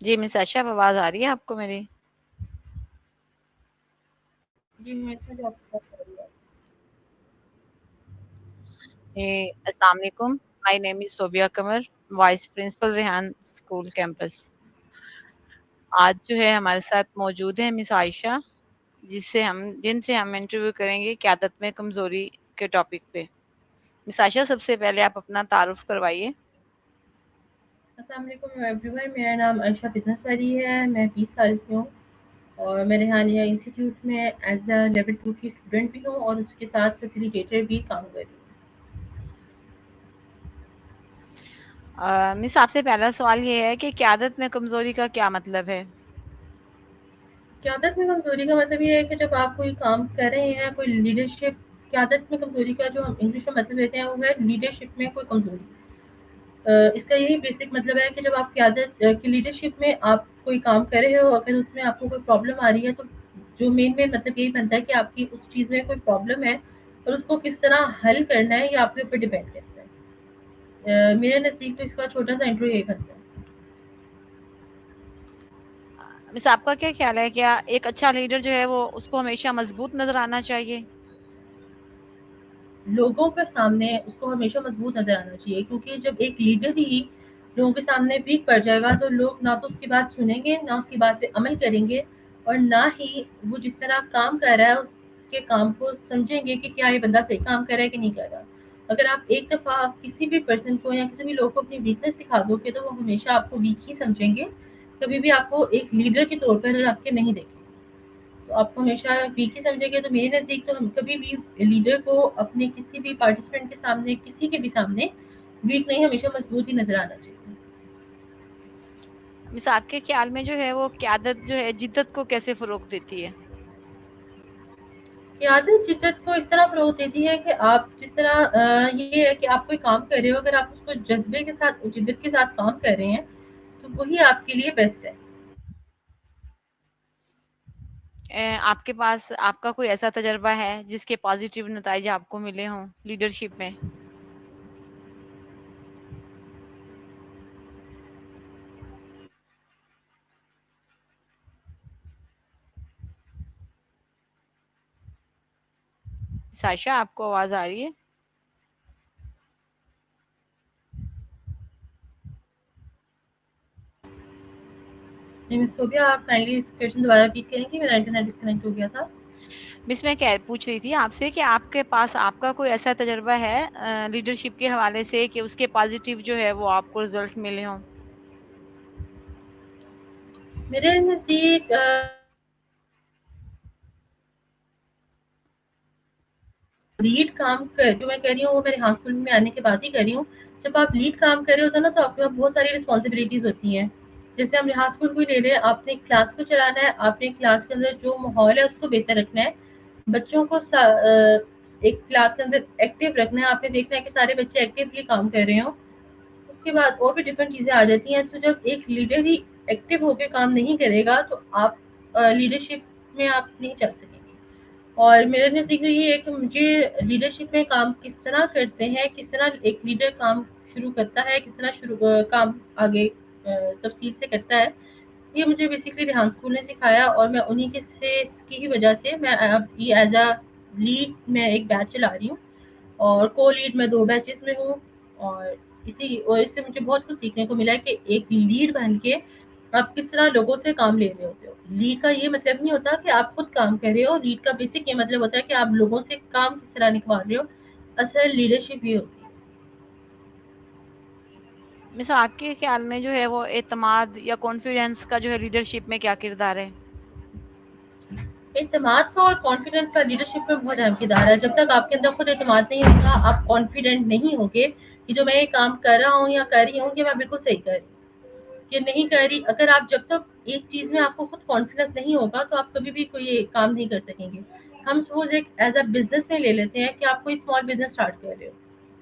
جی مس عائشہ، اب آواز آ رہی ہے آپ کو میری؟ جی میں تو جاب کر رہی ہوں. السلام علیکم. My name is Sobia Qamar, vice principal Rehan school campus. آج جو ہے ہمارے ساتھ موجود ہیں مس عائشہ، جن سے ہم انٹرویو کریں گے قیادت میں کمزوری کے ٹاپک پہ. مس عائشہ، سب سے پہلے آپ اپنا تعارف کروائیے. السلام علیکم ایوری ون. میرا نام عائشہ بزنس والی ہے. میں 20 سال کی ہوں اور میں ریحانیہ انسٹیٹیوٹ میں ایز اے لیول 2 کی اسٹوڈنٹ بھی ہوں اور اس کے ساتھ فیسیلیٹیٹر بھی کام کر رہی ہوں. مس، آپ سے پہلا سوال یہ ہے کہ قیادت میں کمزوری کا کیا مطلب ہے؟ قیادت میں کمزوری کا مطلب یہ ہے کہ جب آپ کوئی کام کر رہے ہیں، کوئی لیڈرشپ. قیادت میں کمزوری کا جو ہم انگلش میں مطلب دیتے ہیں وہ ہے لیڈرشپ میں کوئی کمزوری. اس کا یہی بیسک مطلب ہے کہ جب آپ قیادت کی لیڈرشپ میں آپ کوئی کام کر رہے ہو، اگر اس میں آپ کو کوئی پرابلم آ رہی ہے تو جو مین مطلب یہی بنتا ہے کہ آپ کی اس چیز میں کوئی پرابلم ہے اور اس کو کس طرح حل کرنا ہے یہ آپ کے اوپر ڈیپینڈ کرتا ہے. میرے نزدیک تو اس کا چھوٹا سا انٹرو یہی بنتا ہے. مس، آپ کا کیا خیال ہے، کیا ایک اچھا لیڈر جو ہے وہ اس کو ہمیشہ مضبوط نظر آنا چاہیے؟ لوگوں کے سامنے اس کو ہمیشہ مضبوط نظر آنا چاہیے، کیونکہ جب ایک لیڈر ہی لوگوں کے سامنے ویک پڑ جائے گا تو لوگ نہ تو اس کی بات سنیں گے، نہ اس کی بات پہ عمل کریں گے، اور نہ ہی وہ جس طرح کام کر رہا ہے اس کے کام کو سمجھیں گے کہ کیا یہ بندہ صحیح کام کر رہا ہے کہ نہیں کر رہا. اگر آپ ایک دفعہ کسی بھی پرسن کو یا کسی بھی لوگ کو اپنی ویکنیس دکھا دو گے تو وہ ہمیشہ آپ کو ویک ہی سمجھیں گے، کبھی بھی آپ کو ایک لیڈر کے طور پر رکھ کے نہیں دیکھیں گے. تو آپ کو ہمیشہ ویک ہی سمجھیں گے. تو میرے نزدیک تو ہم کبھی بھی لیڈر کو اپنے کسی بھی پارٹیسپینٹ کے سامنے، کسی کے بھی سامنے ویک نہیں، ہمیشہ مضبوط ہی نظر آنا چاہیے. مس، آپ کے خیال میں جو ہے وہ قیادت جو ہے جدت کو کیسے فروغ دیتی ہے؟ قیادت جدت کو اس طرح فروغ دیتی ہے کہ آپ جس طرح یہ ہے کہ آپ کوئی کام کر رہے ہو، اگر آپ اس کو جذبے کے ساتھ، جدت کے ساتھ کام کر رہے ہیں تو وہی آپ کے لیے بیسٹ ہے. آپ کے پاس آپ کا کوئی ایسا تجربہ ہے جس کے پازیٹیو نتائج آپ کو ملے ہوں لیڈرشپ میں؟ عائشہ، آپ کو آواز آ رہی ہے؟ جی مس صوبیہ، آپ کائنڈلی اس کویشچن دوبارہ ریپیٹ کریں گی، میرا انٹرنیٹ ڈسکنیکٹ ہو گیا تھا. مس، میں پوچھ رہی تھی آپ سے کہ آپ کے پاس آپ کا کوئی ایسا تجربہ ہے لیڈرشپ کے حوالے سے کہ اس کے پازیٹیو جو ہے وہ آپ کو رزلٹ ملے ہوں؟ میرے نزدیک لیڈ کام جو میں کر رہی ہوں وہ میرے ہاسپٹل میں آنے کے بعد ہی کر رہی ہوں. جب آپ لیڈ کام کر رہے ہوتے ہیں نا تو آپ کے پاس بہت ساری رسپانسبلٹیز ہوتی ہیں. جیسے ہم ریحان اسکول کو لے لیں، آپ نے کلاس کو چلانا ہے، آپ نے کلاس کے اندر جو ماحول ہے اس کو بہتر رکھنا ہے، بچوں کو ایک کلاس کے اندر ایکٹیو رکھنا ہے. آپ نے دیکھنا ہے کہ سارے بچے ایکٹیولی کام کر رہے ہوں. اس کے بعد اور بھی ڈفرینٹ چیزیں آ جاتی ہیں. تو جب ایک لیڈر ہی ایکٹیو ہو کے کام نہیں کرے گا تو آپ لیڈرشپ میں آپ نہیں چل سکیں گے. اور میرے نزدیک یہ ہے کہ مجھے لیڈرشپ میں کام کس طرح کرتے ہیں، کس طرح ایک لیڈر کام شروع کرتا ہے، کس طرح کام آگے تفصیل سے کرتا ہے، یہ مجھے بیسکلی ریحان اسکول نے سکھایا. اور میں انہی کی ہی وجہ سے میں اب یہ ایز اے لیڈ میں ایک بیچ چلا رہی ہوں اور کو لیڈ میں 2 بیچز میں ہوں. اور اس سے مجھے بہت کچھ سیکھنے کو ملا ہے کہ ایک لیڈ بن کے آپ کس طرح لوگوں سے کام لے رہے ہوتے ہو. لیڈ کا یہ مطلب نہیں ہوتا کہ آپ خود کام کر رہے ہو، لیڈ کا بیسک یہ مطلب ہوتا ہے کہ آپ لوگوں سے کام کس طرح نکھوا رہے ہو. اصل لیڈرشپ یہ ہوتی ہے. مس، آپ کے خیال میں جو ہے وہ اعتماد یا کانفیڈینس کا جو ہے لیڈرشپ میں کیا کردار ہے؟ اعتماد کا اور کانفیڈنس کا لیڈرشپ میں بہت اہم کردار ہے. جب تک آپ کے اندر خود اعتماد نہیں ہوگا، آپ کانفیڈنٹ نہیں ہوگے کہ جو میں یہ کام کر رہا ہوں یا کر رہی ہوں کہ میں بالکل صحیح کر رہی ہوں کہ نہیں کر رہی. اگر آپ جب تک ایک چیز میں آپ کو خود کانفیڈنس نہیں ہوگا تو آپ کبھی بھی کوئی کام نہیں کر سکیں گے. ہم سپوز ایک ایز اے بزنس میں لے لیتے ہیں کہ آپ کوئی اسمال بزنس اسٹارٹ کر رہے ہو.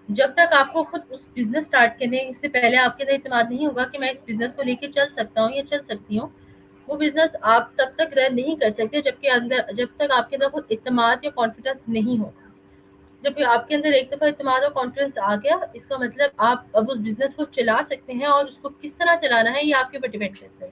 جب تک آپ کو خود اس بزنس اسٹارٹ کرنے سے پہلے آپ کے اندر اعتماد نہیں ہوگا کہ میں اس بزنس کو لے کے چل سکتا ہوں یا چل سکتی ہوں، وہ بزنس آپ تب تک رن نہیں کر سکتے جب تک آپ کے اندر خود اعتماد یا کانفیڈنس نہیں ہوگا. جب آپ کے اندر ایک دفعہ اعتماد اور کانفیڈنس آ گیا، اس کا مطلب آپ اب اس بزنس کو چلا سکتے ہیں، اور اس کو کس طرح چلانا ہے یہ آپ کے اوپر ڈیپینڈ کرتا ہے.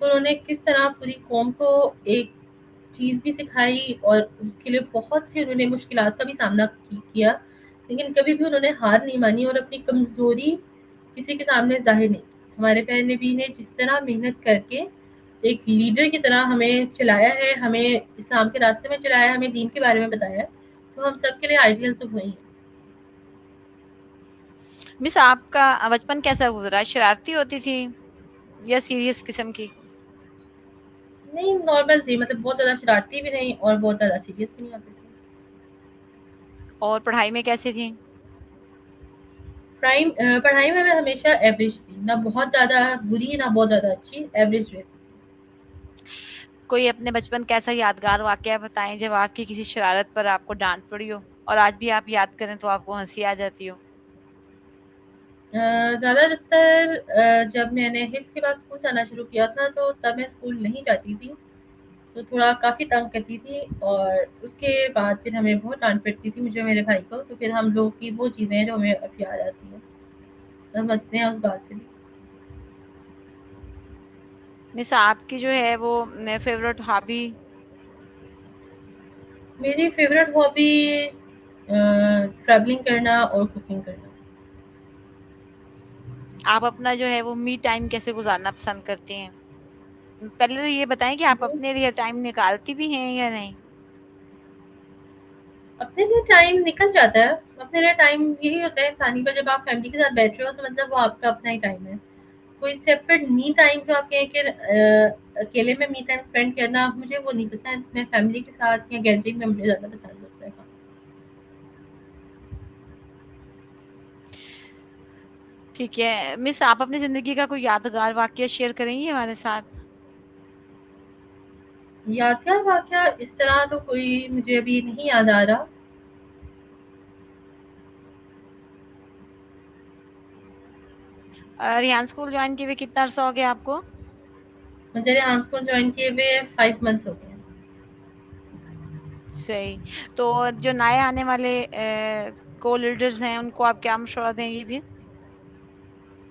تو انہوں نے کس طرح پوری قوم کو ایک چیز بھی سکھائی اور اس کے لیے بہت سی انہوں نے مشکلات کا بھی سامنا کیا، لیکن کبھی بھی انہوں نے ہار نہیں مانی اور اپنی کمزوری کسی کے سامنے ظاہر نہیں کی۔ ہمارے پیارے نبی نے جس طرح محنت کر کے ایک لیڈر کی طرح ہمیں چلایا ہے، ہمیں اسلام کے راستے میں چلایا ہے، ہمیں دین کے بارے میں بتایا ہے، تو ہم سب کے لیے آئیڈیل تو وہی ہیں۔ مس آپ کا بچپن کیسا گزرا؟ شرارتی ہوتی تھی یا سیریس قسم کی؟ نہیں، نارمل تھی، مطلب بہت زیادہ شرارتی بھی نہیں اور بہت زیادہ سیریس بھی نہیں ہوتی تھی۔ اور پڑھائی میں کیسی تھی؟ پڑھائی میں ہمیشہ ایوریج تھی، نہ بہت زیادہ بری نہ بہت زیادہ اچھی، ایوریج رہتی۔ کوئی اپنے بچپن کا ایسا یادگار واقعہ بتائیں جب آپ کی کسی شرارت پر آپ کو ڈانٹ پڑی ہو اور آج بھی آپ یاد کریں تو آپ کو ہنسی آ جاتی ہو۔ زیادہ تر جب میں نے حفظ کے بعد اسکول جانا شروع کیا تھا تو تب میں اسکول نہیں جاتی تھی، تو تھوڑا کافی تنگ کرتی تھی، اور اس کے بعد پھر ہمیں بہت ڈانٹ پڑتی تھی مجھے اور میرے بھائی کو، تو پھر ہم لوگ کی وہ چیزیں ہیں جو ہمیں اب یاد آتی ہیں، ہم ہنستے ہیں اس بات سے بھی۔ مس آپ کی جو ہے وہ فیوریٹ ہابی؟ میری فیوریٹ ہابی ٹریولنگ کرنا اور کوکنگ کرنا۔ آپ اپنا جو ہے وہ می ٹائم کیسے گزارنا پسند کرتی ہیں؟ پہلے تو یہ بتائیں کہ آپ اپنے لیے ٹائم نکالتی بھی ہیں یا نہیں؟ اپنے لیے ٹائم نکل جاتا ہے، اپنے لیے ٹائم یہی ہوتا ہے انسانی کا، جب آپ فیملی کے ساتھ بیٹھ رہے ہو تو مطلب وہ آپ کا اپنا ہی ٹائم ہے۔ کوئی سیپریٹ می ٹائم جو آپ کہیں کہ اکیلے میں می ٹائم اسپینڈ کرنا مجھے وہ نہیں پسند، میں فیملی کے ساتھ یا گیدرنگ میں مجھے زیادہ پسند ہوتا ہے۔ ٹھیک ہے مس، آپ اپنی زندگی کا کوئی یادگار واقعہ شیئر کریں گی ہمارے ساتھ؟ یادگار واقعہ اس طرح تو کوئی مجھے ابھی نہیں یاد آ رہا۔ ریحان اسکول جوائن کیے ہوئے کتنا عرصہ ہو گیا آپ کو؟ مجھے ریحان اسکول جوائن کیے ہوئے 5 منتھس ہو گئے ہیں۔ صحیح، تو جو نئے آنے والے کو لیڈرز ہیں ان کو آپ کیا مشورہ دیں گی بھی؟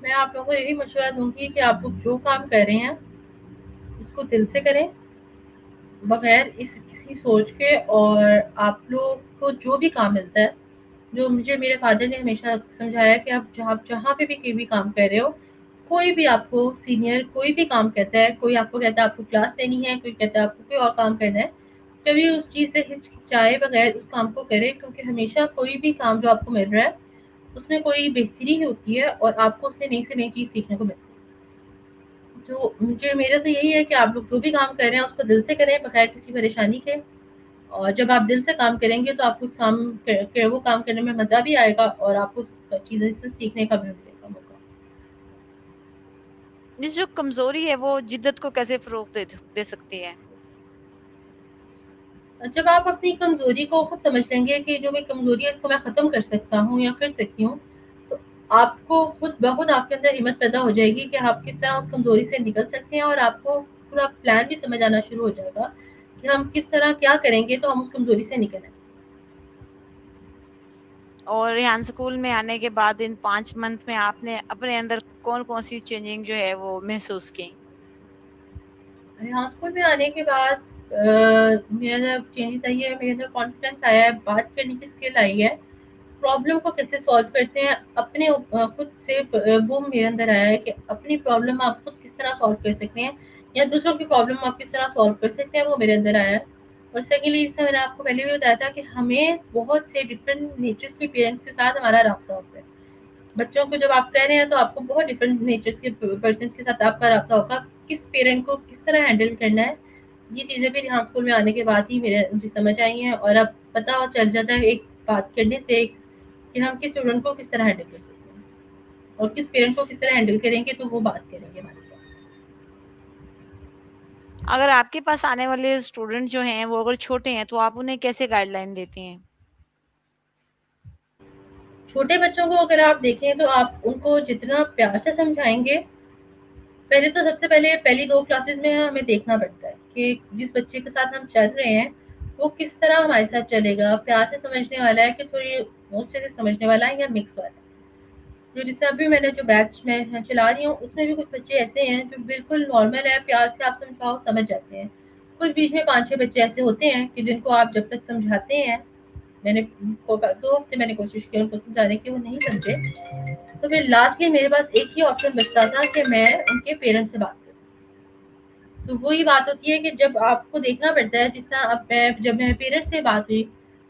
میں آپ لوگوں کو یہی مشورہ دوں گی کہ آپ لوگ جو کام کر رہے ہیں اس کو دل سے کریں، بغیر اس کسی سوچ کے، اور آپ لوگ کو جو بھی کام ملتا ہے، جو مجھے میرے فادر نے ہمیشہ سمجھایا کہ آپ جہاں پہ بھی کوئی بھی کام کر رہے ہو، کوئی بھی آپ کو سینئر کوئی بھی کام کہتا ہے، کوئی آپ کو کہتا ہے آپ کو کلاس لینی ہے، کوئی کہتا ہے آپ کو کوئی اور کام کرنا ہے، کبھی اس چیز سے ہچکچائے بغیر اس کام کو کرے، کیونکہ ہمیشہ کوئی بھی کام جو آپ کو مل رہا ہے اس میں کوئی بہتری ہی ہوتی ہے اور آپ کو اس سے نئی چیز سیکھنے کو ملتی ہے۔ تو میرا تو یہی ہے کہ آپ لوگ جو بھی کام کر رہے ہیں اس کو دل سے کریں بغیر کسی پریشانی کے، اور جب آپ دل سے کام کریں گے تو آپ کو اس کام وہ کام کرنے میں مزہ بھی آئے گا اور آپ کو اس چیزیں سے سیکھنے کا بھی ملے گا موقع۔ مس جو کمزوری ہے وہ جدت کو کیسے فروغ دے سکتی ہے؟ جب آپ اپنی کمزوری کو خود سمجھ لیں گے کہ جو میری کمزوری ہے اس کو میں ختم کر سکتا ہوں یا کر سکتی ہوں، تو آپ کو خود بخود آپ کے اندر ہمت پیدا ہو جائے گی کہ آپ کس طرح اس کمزوری سے نکل سکتے ہیں، اور آپ کو پورا پلان بھی سمجھ آنا شروع ہو جائے گا کہ ہم کس طرح کیا کریں گے تو ہم اس کمزوری سے نکلیں۔ اور ریحان اسکول میں آنے کے بعد ان 5 منتھ میں آپ نے اپنے اندر کون کون سی چینجنگ جو ہے وہ محسوس کی؟ یہاں اسکول میں آنے کے بعد میرا جب چینجز آئی ہے، میرے اندر کانفیڈینس آیا ہے، بات کرنے کی اسکل آئی ہے، پرابلم کو کیسے سالو کرتے ہیں اپنے خود سے، وہ میرے اندر آیا ہے کہ اپنی پرابلم آپ خود کس طرح سالو کر سکتے ہیں یا دوسروں کی پرابلم آپ کس طرح سالو کر سکتے ہیں، وہ میرے اندر آیا ہے۔ اور سیکنڈلی، اس سے میں نے آپ کو پہلے بھی بتایا تھا کہ ہمیں بہت سے ڈفرینٹ نیچرس کے پیرنٹس کے ساتھ ہمارا رابطہ ہوتا ہے۔ بچوں کو جب آپ کہہ رہے ہیں تو آپ کو بہت ڈفرینٹ نیچرس کے پرسن کے ساتھ آپ کا رابطہ ہوگا، کس پیرنٹ کو کس طرح ہینڈل کرنا ہے، یہ چیزیں بھی ریحان اسکول میں آنے کے بعد ہی مجھے سمجھ آئی ہیں، اور اب پتہ چل جاتا ہے ایک بات کرنے سے کہ ہم کس اسٹوڈنٹ کو کس طرح ہینڈل کر سکتے ہیں اور کس پیرنٹ کو کس طرح ہینڈل کریں گے تو وہ بات کریں گے ہمارے ساتھ۔ اگر آپ کے پاس آنے والے اسٹوڈنٹ جو ہیں وہ اگر چھوٹے ہیں تو آپ انہیں کیسے گائیڈ لائن دیتی ہیں؟ چھوٹے بچوں کو اگر آپ دیکھیں تو آپ ان کو جتنا پیار سے سمجھائیں گے، پہلے تو سب سے پہلے پہلی 2 کلاسز میں ہمیں دیکھنا پڑتا ہے کہ جس بچے کے ساتھ ہم چل رہے ہیں وہ کس طرح ہمارے ساتھ چلے گا، پیار سے سمجھنے والا ہے کہ تھوڑی غصے سے سمجھنے والا ہے یا مکس والا ہے۔ جو جس طرح ابھی میں نے جو بیچ میں چلا رہی ہوں اس میں بھی کچھ بچے ایسے ہیں جو بالکل نارمل ہیں، پیار سے آپ سمجھاؤ سمجھ جاتے ہیں، کچھ بیچ میں 5-6 بچے ایسے ہوتے ہیں کہ جن کو آپ جب تک سمجھاتے ہیں، میں نے 2 ہفتے میں نے کوشش کی ان کو سمجھانے کی، وہ نہیں سمجھے، تو پھر لاسٹلی میرے پاس ایک ہی آپشن بچتا تھا کہ میں ان کے پیرنٹس سے بات کروں۔ تو وہی بات ہوتی ہے کہ جب آپ کو دیکھنا پڑتا ہے، جس طرح اب میں جب میرے پیرنٹس سے بات ہوئی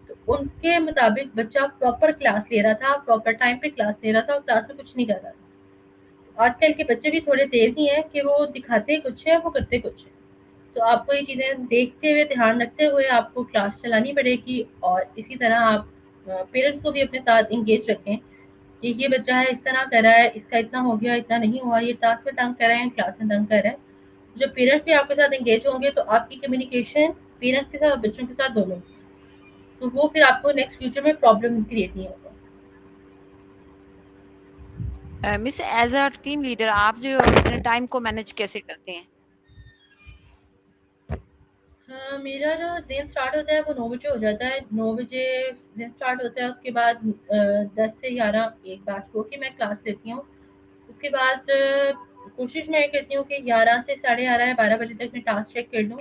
تو ان کے مطابق بچہ پراپر کلاس لے رہا تھا، پراپر ٹائم پہ کلاس لے رہا تھا اور کلاس میں کچھ نہیں کر رہا تھا۔ آج کل کے بچے بھی تھوڑے تیز ہی ہیں کہ وہ دکھاتے کچھ ہے وہ کرتے کچھ ہے، تو آپ کو یہ چیزیں دیکھتے ہوئے دھیان رکھتے ہوئے آپ کو کلاس چلانی پڑے گی، اور اسی طرح آپ پیرنٹس کو بھی اپنے ساتھ انگیج رکھیں کہ یہ بچہ ہے اس طرح کر رہا ہے، اس کا اتنا ہو گیا اتنا نہیں ہوا، یہ ٹاسک میں تنگ کر رہے ہیں کلاس میں تنگ کر رہے ہیں۔ جب پیرنٹس بھی آپ کے ساتھ انگیج ہوں گے تو آپ کی کمیونیکیشن پیرنٹس کے ساتھ اور بچوں کے ساتھ دونوں، تو وہ پھر آپ کو نیکسٹ فیوچر میں پرابلم کریٹ نہیں ہوگا۔ مس ایز اے ٹیم لیڈر آپ جو اپنے ٹائم کو مینج کیسے کرتے ہیں؟ ہاں، میرا جو دن اسٹارٹ ہوتا ہے وہ 9 بجے ہو جاتا ہے، 9 بجے دن اسٹارٹ ہوتا ہے، اس کے بعد 10 سے 11 ایک بیچ ہو کے میں کلاس لیتی ہوں، اس کے بعد کوشش میں یہ کرتی ہوں کہ 11 سے 11:30 یا 12 بجے تک میں ٹاسک چیک کر لوں،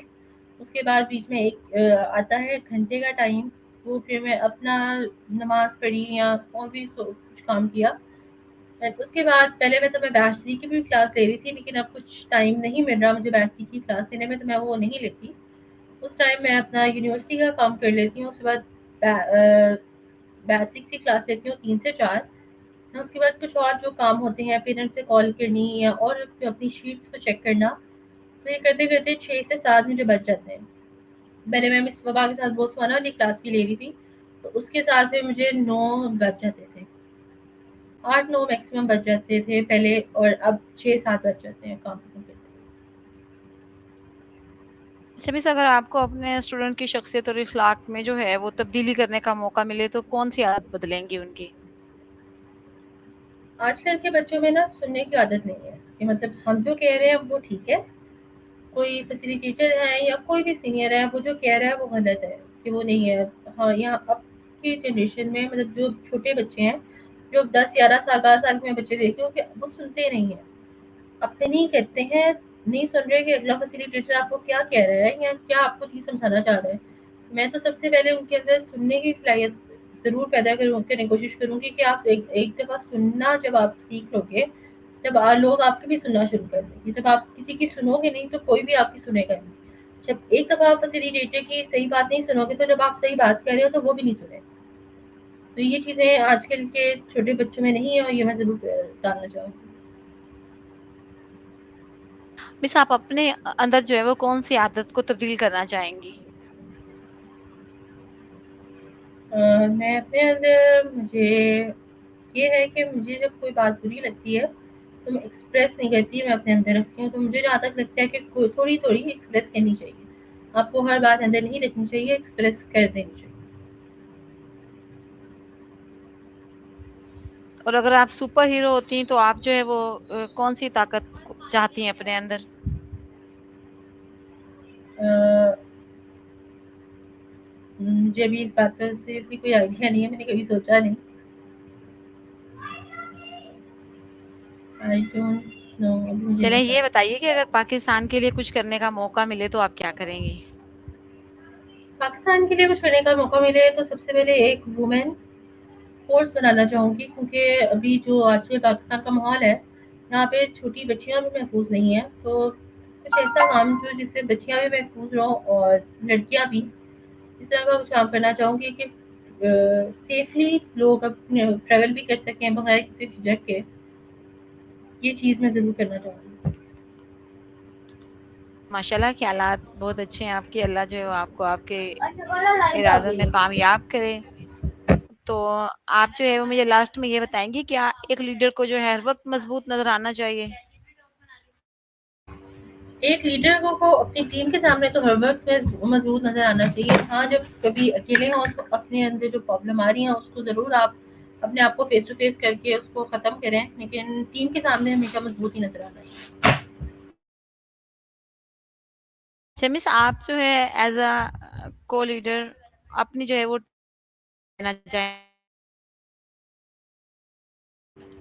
اس کے بعد بیچ میں ایک آتا ہے گھنٹے کا ٹائم، وہ پھر میں اپنا نماز پڑھی یا اور بھی کچھ کام کیا، اس کے بعد پہلے میں بیچ سی کی بھی کلاس لے رہی تھی لیکن اب کچھ ٹائم نہیں مل رہا مجھے بیچ سی کی کلاس لینے میں، تو میں وہ نہیں لیتی، اس ٹائم میں اپنا یونیورسٹی کا کام کر لیتی ہوں، اس کے بعد بیچ 6 کی کلاس لیتی ہوں 3 سے 4، اس کے بعد کچھ اور جو کام ہوتے ہیں پیرنٹس سے کال کرنی یا اور اپنی شیٹس کو چیک کرنا، تو یہ کرتے کرتے 6 سے 7 مجھے بچ جاتے ہیں۔ پہلے میں مس وبا کے ساتھ بہت سوانا والی کلاس بھی لے رہی تھی، تو اس کے ساتھ میں مجھے 9 بج جاتے تھے، 8-9 میکسیمم بج جاتے تھے پہلے، اور اب 6-7 بج جاتے ہیں کام ختم کرتے۔ اچھا مس، اگر آپ کو اپنے اسٹوڈنٹ کی شخصیت اور اخلاق میں جو ہے وہ تبدیلی کرنے کا موقع ملے تو کون سی عادت بدلیں گی ان کی؟ آج کل کے بچوں میں نا سننے کی عادت نہیں ہے کہ مطلب ہم جو کہہ رہے ہیں وہ ٹھیک ہے، کوئی فیسیلیٹیٹر ہے یا کوئی بھی سینئر ہے وہ جو کہہ رہا ہے وہ غلط ہے کہ وہ نہیں ہے۔ ہاں، یہاں اب کی جنریشن میں مطلب جو چھوٹے بچے ہیں، جو 10-11 سال 12 سال کے میں بچے دیکھتی ہوں کہ وہ سنتے نہیں ہیں، اپنے نہیں کہتے ہیں، نہیں سن رہے کہ اگلا فیسیلیٹیٹر آپ کو کیا کہہ رہا ہے یا کیا آپ کو چیز سمجھانا چاہ رہا ہے۔ میں تو سب سے پہلے ان کے اندر سننے کی صلاحیت ضرور پیدا کرنے کی کوشش کروں گی کہ آپ ایک دفعہ سننا جب آپ سیکھ لو گے، جب لوگ آپ کی بھی سننا شروع کر دیں گے، جب آپ کسی کی سنو گے نہیں تو کوئی بھی آپ کی سنے گا نہیں، جب ایک دفعہ آپ فیسیلیٹیٹر کی صحیح بات نہیں سنو گے تو جب آپ صحیح بات کر رہے ہو تو وہ بھی نہیں سنے، تو یہ چیزیں آج کل کے چھوٹے بچوں میں نہیں ہے اور یہ میں ضرور ڈالنا چاہوں گی۔ مس آپ اپنے اندر جو ہے وہ کون سی عادت کو تبدیل کرنا چاہیں گی؟ میں اپنے اندر مجھے یہ ہے کہ مجھے جب کوئی بات بری لگتی ہے تو میں ایکسپریس نہیں کرتی، میں اپنے اندر رکھتی ہوں، تو مجھے جہاں تک لگتا ہے کہ تھوڑی تھوڑی ایکسپریس کرنی چاہیے، آپ کو ہر بات اندر نہیں رکھنی چاہیے، ایکسپریس کر دینی چاہیے۔ اور اگر آپ سپر ہیرو ہوتی ہیں تو آپ جو ہے وہ کون سی طاقت چاہتی ہیں اپنے اندر؟ مجھے ابھی اس بات کا سیریسلی کوئی آئیڈیا نہیں ہے، میں نے کبھی سوچا نہیں، آئی ڈونٹ نو، ابھی مجھے چلیں نہیں یہ پتا۔ بتائیے کہ اگر پاکستان کے لیے کچھ کرنے کا موقع ملے تو آپ کیا کریں گی؟ پاکستان کے لیے کچھ کرنے کا موقع ملے تو سب سے پہلے ایک وومن فورس بنانا چاہوں گی، کیونکہ ابھی جو آج کل پاکستان کا ماحول ہے یہاں پہ چھوٹی بچیاں بھی محفوظ نہیں ہیں، تو کچھ ایسا کام جو جس سے بچیاں بھی محفوظ رہوں اور لڑکیاں بھی، اس طرح کا کچھ کام کرنا چاہوں گی کہ سیفلی لوگ اپنے ٹریول بھی کر سکیں بغیر کسی جھجک کے، یہ چیز میں ضرور کرنا چاہوں گی۔ ماشاءاللہ خیالات بہت اچھے ہیں آپ کے، اللہ جو ہے وہ آپ کو آپ کے ارادوں میں کامیاب کرے۔ تو آپ جو ہے وہ مجھے لاسٹ میں یہ بتائیں گی کہ ایک لیڈر کو جو ہے ہر وقت مضبوط نظر آنا چاہیے؟ ایک لیڈر کو اپنی ٹیم کے سامنے تو ہر وقت مضبوط نظر آنا چاہیے، ہاں جب کبھی اکیلے ہوں تو اپنے اندر جو پرابلم آ رہی ہیں اس کو ضرور آپ اپنے آپ کو فیس ٹو فیس کر کے اس کو ختم کریں، لیکن ٹیم کے سامنے ہمیشہ مضبوط ہی نظر آنا چاہیے۔ شمیس آپ جو ہے ایز اے کو لیڈر اپنی جو ہے وہ دینا چاہیں؟